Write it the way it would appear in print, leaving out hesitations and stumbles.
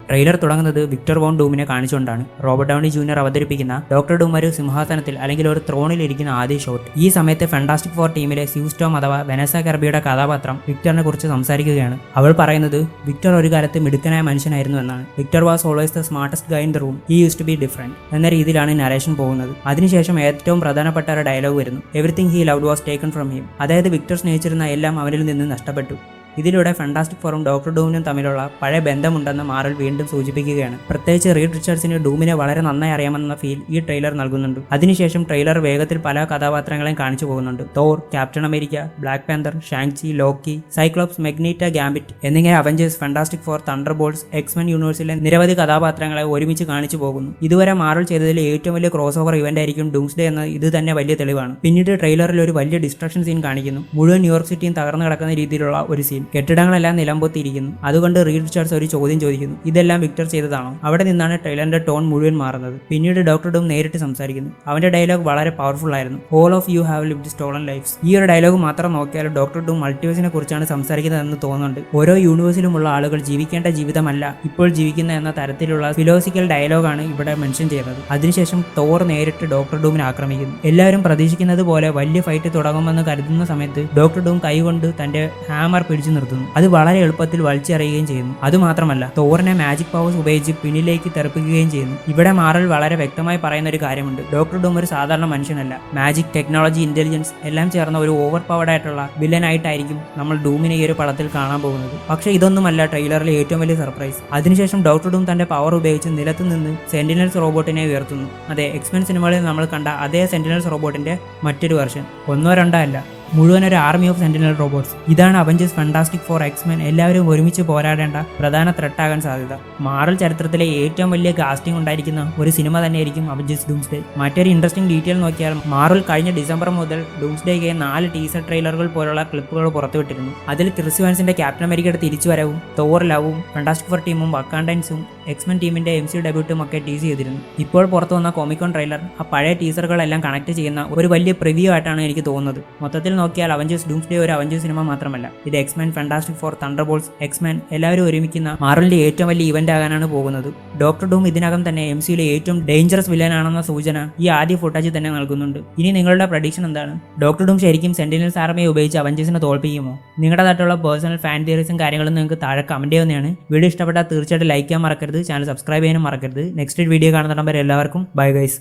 Trailer തുടങ്ങുന്നത് Victor Von ഡൂമിനെ കാണിച്ചുകൊണ്ടാണ്. റോബർട്ട് ഡൗണി ജൂനിയർ അവതരിപ്പിക്കുന്ന ഡോക്ടർ ഡൂം ഒരു സിംഹാസനത്തിൽ അല്ലെങ്കിൽ ഒരു ത്രോണിൽ ഇരിക്കുന്ന ആദ്യ ഷോട്ട്. ഈ സമയത്ത് ഫാന്റാസ്റ്റിക് ഫോർ ടീമിലെ സ്യൂ സ്റ്റോം അഥവാ വെനസ കെർബിയുടെ കഥാപാത്രം വിക്ടറിനെ കുറിച്ച് സംസാരിക്കുകയാണ്. അവൾ പറയുന്നത് വിക്ടർ ഒരു കാലത്ത് മിടുക്കനായ മനുഷ്യനായിരുന്നു എന്നാണ്. Victor was always the smartest guy in the room, he use to be different എന്ന രീതിയിലാണ് നരേഷൻ പോകുന്നത്. അതിനുശേഷം ഏറ്റവും പ്രധാനപ്പെട്ട ഒരു ഡയലോഗ് വരുന്നു, everything he loved was taken from him. അതായത് വിക്ടർ സ്നേഹിച്ചിരുന്ന എല്ലാം അവനിൽ നിന്ന് നഷ്ടപ്പെട്ടു. ഇതിലൂടെ ഫാന്റാസ്റ്റിക് ഫോറും ഡോക്ടർ ഡൂമിനും തമ്മിലുള്ള പഴയ ബന്ധമുണ്ടെന്ന് മാർവൽ വീണ്ടും സൂചിപ്പിക്കുകയാണ്. പ്രത്യേകിച്ച് റീഡ് റിച്ചാർഡ്സിന് ഡൂമിനെ വളരെ നന്നായി അറിയാമെന്ന ഫീൽ ഈ ട്രെയിലർ നൽകുന്നുണ്ട്. അതിനുശേഷം ട്രെയിലർ വേഗത്തിൽ പല കഥാപാത്രങ്ങളെയും കാണിച്ചു പോകുന്നുണ്ട്. Thor, captain America, Black Panther, Shang-Chi, Lockie, Cyclops, മെഗ്നീറ്റ, gambit എന്നിങ്ങനെ അവഞ്ചേഴ്സ്, ഫാന്റാസ്റ്റിക് ഫോർ, തണ്ടർബോൾട്സ്, എക്സ്മെൻ യൂണിവേഴ്സിലെ നിരവധി കഥാപാത്രങ്ങളെ ഒരുമിച്ച് കാണിച്ചു പോകുന്നു. ഇതുവരെ മാർവൽ ചെയ്തതിൽ ഏറ്റവും വലിയ ക്രോസ് ഓവർ ഇവന്റ് ആയിരിക്കും ഡൂംസ്ഡേ എന്ന ഇത് തന്നെ വലിയ തെളിവാണ്. പിന്നീട് ട്രെയിലറിൽ ഒരു വലിയ ഡിസ്ട്രക്ഷൻ സീൻ കാണിക്കുന്നു. മുഴുവൻ ന്യൂയോർക്ക് സിറ്റിയും തകർന്നു കിടക്കുന്ന രീതിയിലുള്ള ഒരു സീൻ. കെട്ടിടങ്ങളെല്ലാം നിലംപൊത്തിയിരിക്കുന്നു. അതുകൊണ്ട് റീഡ് റിച്ചാർഡ്സ് ഒരു ചോദ്യം ചോദിക്കുന്നു, ഇതെല്ലാം വിക്ടർ ചെയ്തതാണോ? അവിടെ നിന്നാണ് ട്രെയിലറിന്റെ ടോൺ മുഴുവൻ മാറുന്നത്. പിന്നീട് ഡോക്ടർ ഡൂം നേരിട്ട് സംസാരിക്കുന്നു. അവന്റെ ഡയലോഗ് വളരെ പവർഫുൾ ആയിരുന്നു. All of you have lived stolen lives. ഈ ഒരു ഡയലോഗ് മാത്രം നോക്കിയാൽ ഡോക്ടർ ഡൂം മൾട്ടിവേഴ്സിനെ കുറിച്ചാണ് സംസാരിക്കുന്നതെന്ന് തോന്നുന്നുണ്ട്. ഓരോ യൂണിവേഴ്സിലുമുള്ള ആളുകൾ ജീവിക്കേണ്ട ജീവിതമല്ല ഇപ്പോൾ ജീവിക്കുന്ന എന്ന തരത്തിലുള്ള ഫിലോസിക്കൽ ഡയലോഗാണ് ഇവിടെ മെൻഷൻ ചെയ്യുന്നത്. അതിനുശേഷം തോർ നേരിട്ട് ഡോക്ടർ ഡൂമിനെ ആക്രമിക്കുന്നു. എല്ലാവരും പ്രതീക്ഷിക്കുന്നത് പോലെ വലിയ ഫൈറ്റ് തുടങ്ങുമെന്ന് കരുതുന്ന സമയത്ത് ഡോക്ടർ ഡൂം കൈകൊണ്ട് തന്റെ ഹാമർ പിടിച്ചു നിർത്തുന്നു. അത് വളരെ എളുപ്പത്തിൽ വലിച്ചെറിയുകയും ചെയ്യുന്നു. അതുമാത്രമല്ല തോറിനെ മാജിക് പവേഴ്സ് ഉപയോഗിച്ച് പിന്നിലേക്ക് തെറിപ്പിക്കുകയും ചെയ്യുന്നു. ഇവിടെ മാർവൽ വളരെ വ്യക്തമായി പറയുന്ന ഒരു കാര്യമുണ്ട്, ഡോക്ടർ ഡൂം ഒരു സാധാരണ മനുഷ്യനല്ല. മാജിക്, ടെക്നോളജി, ഇന്റലിജൻസ് എല്ലാം ചേർന്ന ഒരു ഓവർ പവർഡ് ആയിട്ടുള്ള വില്ലനായിട്ടായിരിക്കും നമ്മൾ ഡൂമിനെ ഈ ഒരു പടത്തിൽ കാണാൻ പോകുന്നത്. പക്ഷേ ഇതൊന്നുമല്ല ട്രെയിലറിലെ ഏറ്റവും വലിയ സർപ്രൈസ്. അതിനുശേഷം ഡോക്ടർ ഡൂം തന്റെ പവർ ഉപയോഗിച്ച് നിലത്ത് നിന്ന് സെന്റിനൽസ് റോബോട്ടിനെ ഉയർത്തുന്നു. അതെ, എക്സ്മെൻ സിനിമകളിൽ നമ്മൾ കണ്ട അതേ സെന്റിനൽസ് റോബോട്ടിന്റെ മറ്റൊരു വെർഷൻ. ഒന്നോ രണ്ടോ അല്ല, മുഴുവൻ ഒരു ആർമി ഓഫ് സെന്റിനൽ റോബോട്ട്സ്. ഇതാണ് അവഞ്ചേഴ്സ്, ഫാന്റാസ്റ്റിക് ഫോർ, എക്സ്മെൻ എല്ലാവരും ഒരുമിച്ച് പോരാടേണ്ട പ്രധാന ത്രെട്ടാകാൻ സാധ്യത. മാർവൽ ചരിത്രത്തിലെ ഏറ്റവും വലിയ കാസ്റ്റിംഗ് ഉണ്ടായിരിക്കുന്ന ഒരു സിനിമ തന്നെയായിരിക്കും അവഞ്ചേഴ്സ് ഡൂംസ്ഡേ. മറ്റൊരു ഇൻട്രസ്റ്റിംഗ് ഡീറ്റെയിൽ നോക്കിയാൽ മാർവൽ കഴിഞ്ഞ ഡിസംബർ മുതൽ ഡൂംസ്ഡേക്ക് 4 ടീസർ ട്രെയിലറുകൾ പോലുള്ള ക്ലിപ്പുകൾ പുറത്തുവിട്ടിരുന്നു. അതിൽ ക്രിസ് ഇവാൻസിന്റെ ക്യാപ്റ്റൻ അമേരിക്കയുടെ തിരിച്ചുവരവും തോർ ലവും ഫാന്റാസ്റ്റിക് ഫോർ ടീമും വക്കാൻഡൻസും എക്സ്മെൻ ടീമിന്റെ MCU ഡെബ്യൂട്ടും ഒക്കെ ടീസ് ചെയ്തിരുന്നു. ഇപ്പോൾ പുറത്തു വന്ന കോമിക്കോൺ ട്രെയിലർ ആ പഴയ ടീസറുകളെല്ലാം കണക്ട് ചെയ്യുന്ന ഒരു വലിയ പ്രിവ്യൂ ആയിട്ടാണ് എനിക്ക് തോന്നുന്നത്. മൊത്തത്തിൽ നോക്കിയാൽ അവഞ്ചേഴ്സ് ഡൂംസ്ഡേ ഒരു അവഞ്ചേഴ്സ് സിനിമ മാത്രമല്ല, ഇത് എക്സ്മെൻ, ഫാന്റാസ്റ്റിക് ഫോർ, തണ്ടർബോൾട്സ്, എക്സ്മെൻ എല്ലാവരും ഒരുമിക്കുന്ന മാർവലിന്റെ ഏറ്റവും വലിയ ഇവന്റ് ആകാനാണ് പോകുന്നത്. ഡോക്ടർ ഡൂം ഇതിനകം തന്നെ MCUയിലെ ഏറ്റവും ഡേഞ്ചറസ് വില്ലനാണെന്ന സൂചന ഈ ആദ്യ ഫുട്ടേജ് തന്നെ നൽകുന്നുണ്ട്. ഇനി നിങ്ങളുടെ പ്രഡിക്ഷൻ എന്താണ്? ഡോക്ടർ ഡൂം ശരിക്കും സെന്റിനൽസ് ആർമിയെ ഉപയോഗിച്ച് അവഞ്ചേഴ്സിനെ തോൽപ്പിക്കുമോ? നിങ്ങളുടേതായിട്ടുള്ള പേഴ്സണൽ ഫാൻ തിയറീസും കാര്യങ്ങളും നിങ്ങൾക്ക് താഴെ കമന്റ് ചെയ്യുന്നതാണ്. വീഡിയോ ഇഷ്ടപ്പെട്ടാൽ തീർച്ചയായിട്ടും ലൈക്ക് ചെയ്യാൻ മറക്കരുത്, ചാനൽ സബ്സ്ക്രൈബ് ചെയ്യാനും മറക്കരുത്. നെക്സ്റ്റ് വീഡിയോ കാണുന്ന നമ്പർ എല്ലാവർക്കും ബൈ ഗൈസ്.